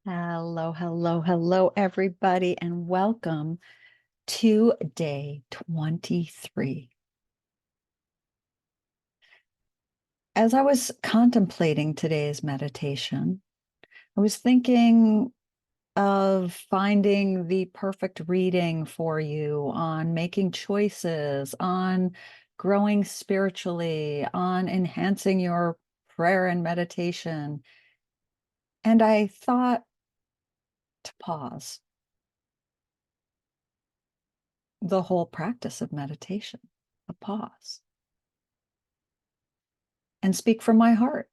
Hello, hello, hello, everybody, and welcome to day 23. As I was contemplating today's meditation, I was thinking of finding the perfect reading for you on making choices, on growing spiritually, on enhancing your prayer and meditation. And I thought to pause the whole practice of meditation, a pause, and speak from my heart.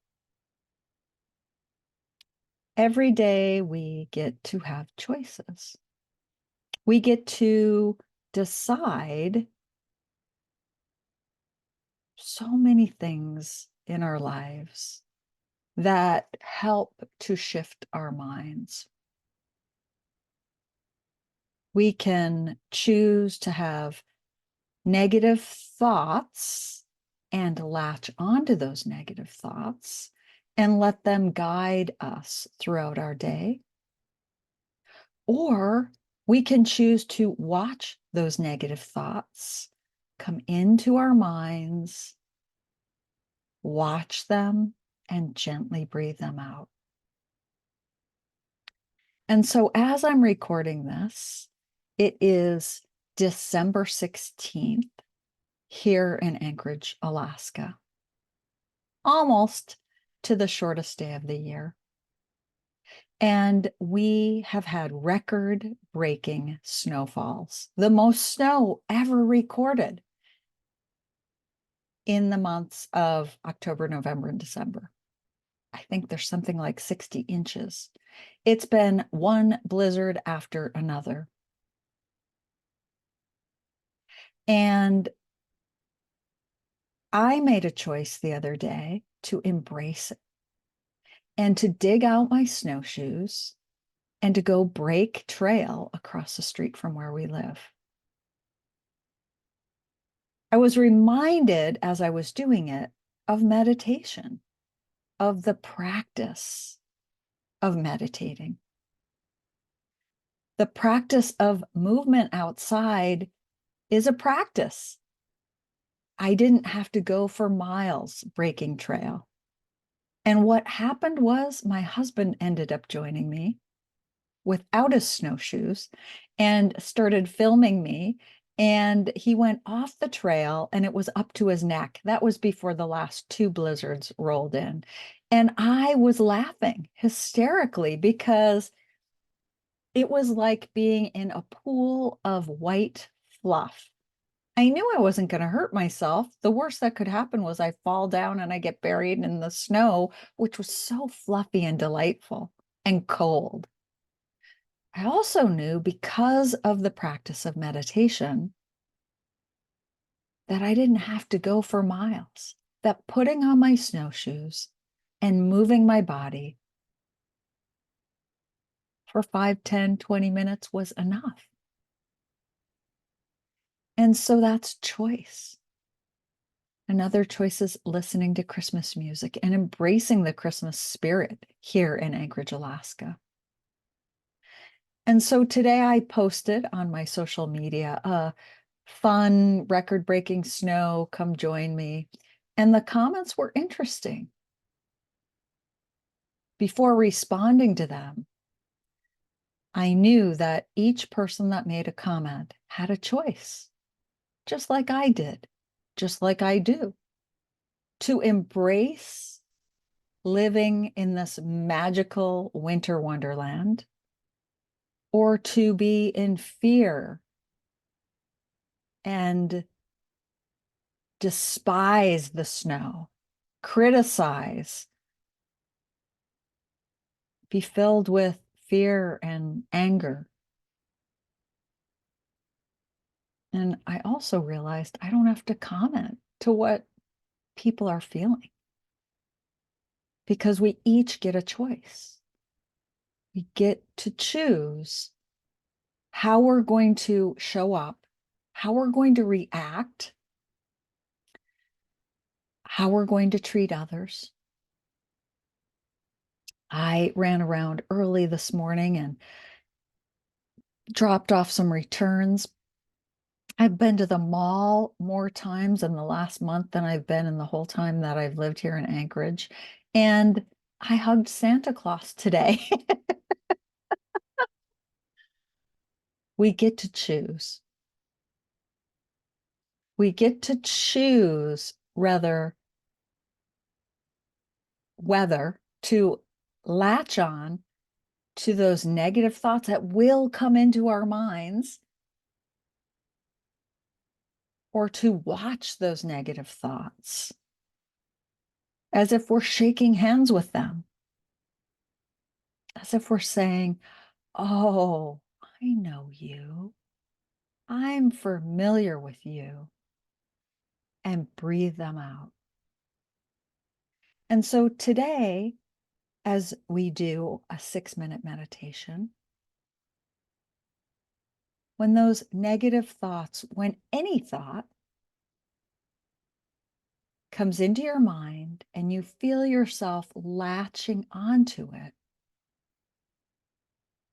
Every day we get to have choices. We get to decide so many things in our lives that help to shift our minds. We can choose to have negative thoughts and latch onto those negative thoughts and let them guide us throughout our day. Or we can choose to watch those negative thoughts come into our minds, watch them, and gently breathe them out. And so as I'm recording this, it is December 16th here in Anchorage, Alaska, almost to the shortest day of the year. And we have had record-breaking snowfalls, the most snow ever recorded in the months of October, November, and December. I think there's something like 60 inches. It's been one blizzard after another. And I made a choice the other day to embrace it and to dig out my snowshoes and to go break trail across the street from where we live. I was reminded as I was doing it of meditation, of the practice of meditating. The practice of movement outside is a practice. I didn't have to go for miles breaking trail. And what happened was my husband ended up joining me without his snowshoes and started filming me. And he went off the trail and it was up to his neck. That was before the last two blizzards rolled in. And I was laughing hysterically because it was like being in a pool of white fluff. I knew I wasn't going to hurt myself. The worst that could happen was I fall down and I get buried in the snow, which was so fluffy and delightful and cold. I also knew because of the practice of meditation that I didn't have to go for miles, that putting on my snowshoes and moving my body for 5, 10, 20 minutes was enough. And so that's choice. Another choice is listening to Christmas music and embracing the Christmas spirit here in Anchorage, Alaska. And so today I posted on my social media a fun record-breaking snow, come join me. And the comments were interesting. Before responding to them, I knew that each person that made a comment had a choice, just like I did, just like I do, to embrace living in this magical winter wonderland or to be in fear and despise the snow, criticize, be filled with fear and anger. And I also realized I don't have to comment to what people are feeling because we each get a choice. We get to choose how we're going to show up, how we're going to react, how we're going to treat others. I ran around early this morning and dropped off some returns. I've been to the mall more times in the last month than I've been in the whole time that I've lived here in Anchorage. And I hugged Santa Claus today. We get to choose. We get to choose whether to latch on to those negative thoughts that will come into our minds or to watch those negative thoughts as if we're shaking hands with them, as if we're saying, "Oh, I know you. I'm familiar with you," and breathe them out. And so today, as we do a 6-minute meditation, when those negative thoughts, when any thought comes into your mind and you feel yourself latching onto it,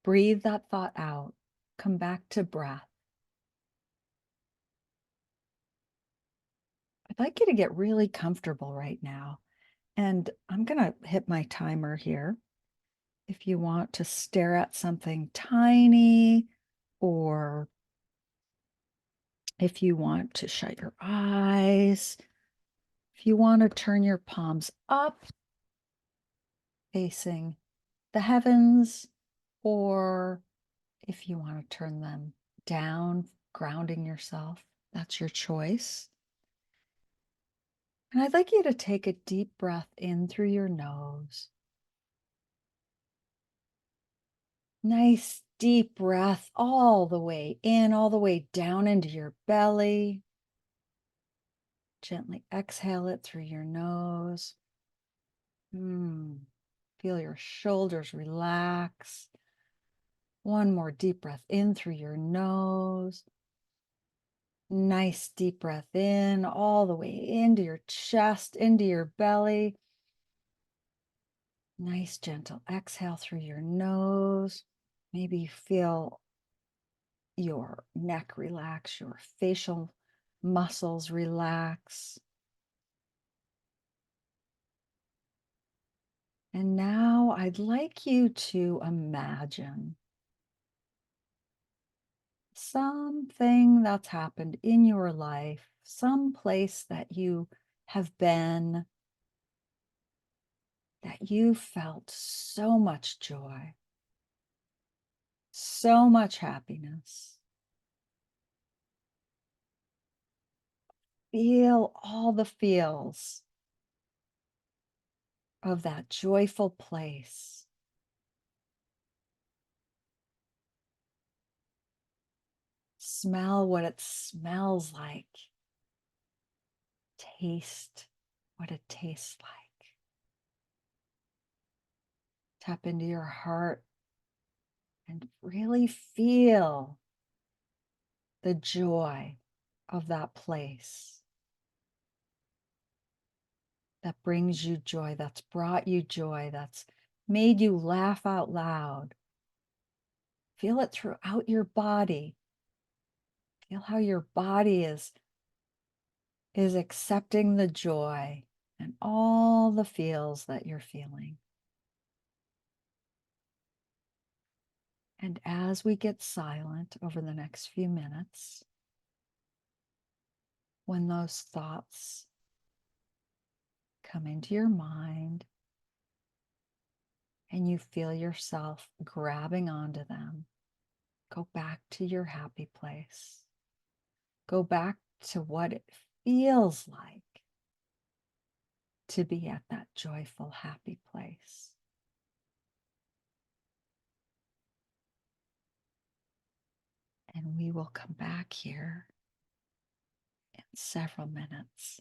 breathe that thought out. Come back to breath. I'd like you to get really comfortable right now. And I'm going to hit my timer here. If you want to stare at something tiny, or if you want to shut your eyes, if you want to turn your palms up, facing the heavens, or if you want to turn them down, grounding yourself, that's your choice. And I'd like you to take a deep breath in through your nose. Nice deep breath all the way in, all the way down into your belly. Gently exhale it through your nose. Feel your shoulders relax. One more deep breath in through your nose. Nice deep breath in, all the way into your chest, into your belly. Nice gentle exhale through your nose. Maybe feel your neck relax, your facial muscles relax. And now I'd like you to imagine something that's happened in your life, some place that you have been, that you felt so much joy, so much happiness. Feel all the feels of that joyful place. Smell what it smells like. Taste what it tastes like. Tap into your heart and really feel the joy of that place that brings you joy, that's brought you joy, that's made you laugh out loud. Feel it throughout your body. Feel how your body is accepting the joy and all the feels that you're feeling. And as we get silent over the next few minutes, when those thoughts come into your mind and you feel yourself grabbing onto them, go back to your happy place. Go back to what it feels like to be at that joyful, happy place. And we will come back here in several minutes.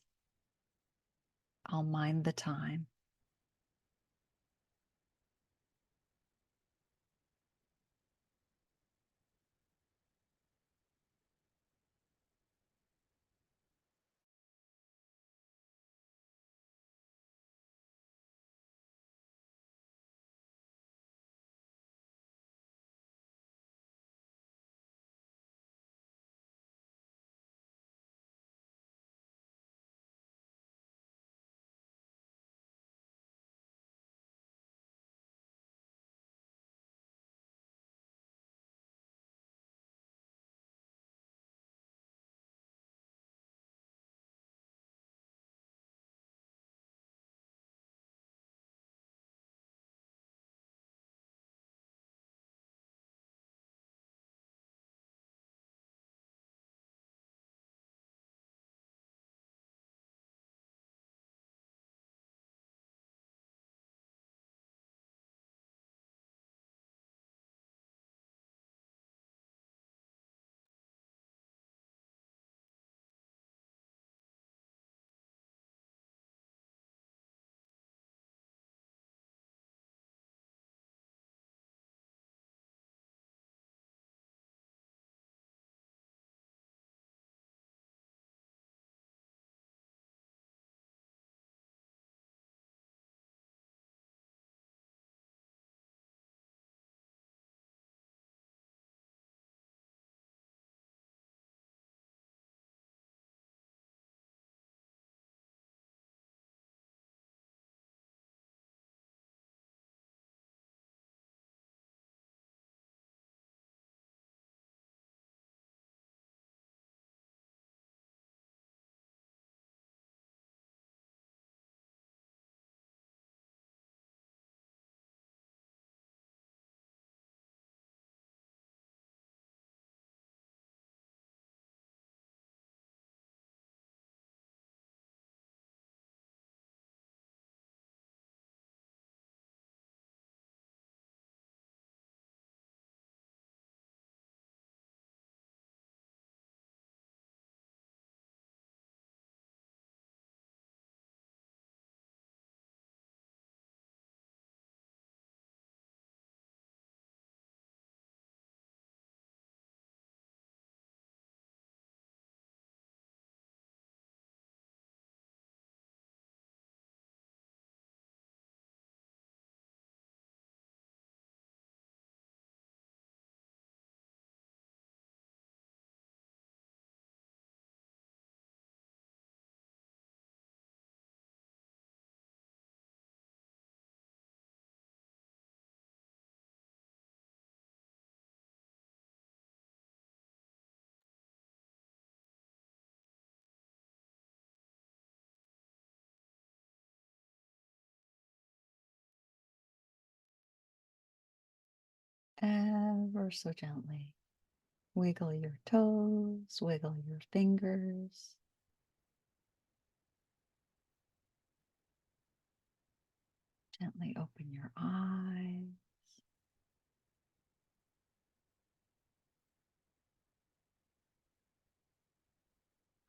I'll mind the time. ever so gently. Wiggle your toes, wiggle your fingers. Gently open your eyes.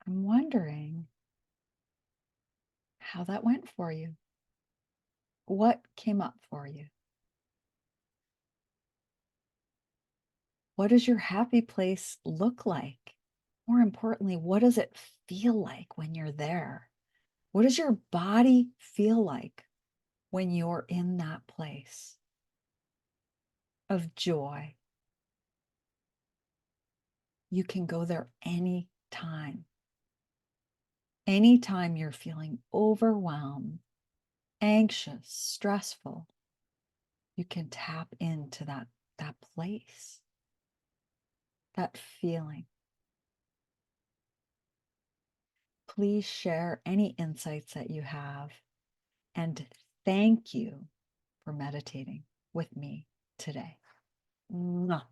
I'm wondering how that went for you. What came up for you? What does your happy place look like? More importantly, what does it feel like when you're there? What does your body feel like when you're in that place of joy? You can go there anytime. Anytime you're feeling overwhelmed, anxious, stressful, you can tap into that place, that feeling. Please share any insights that you have, and thank you for meditating with me today. Mwah.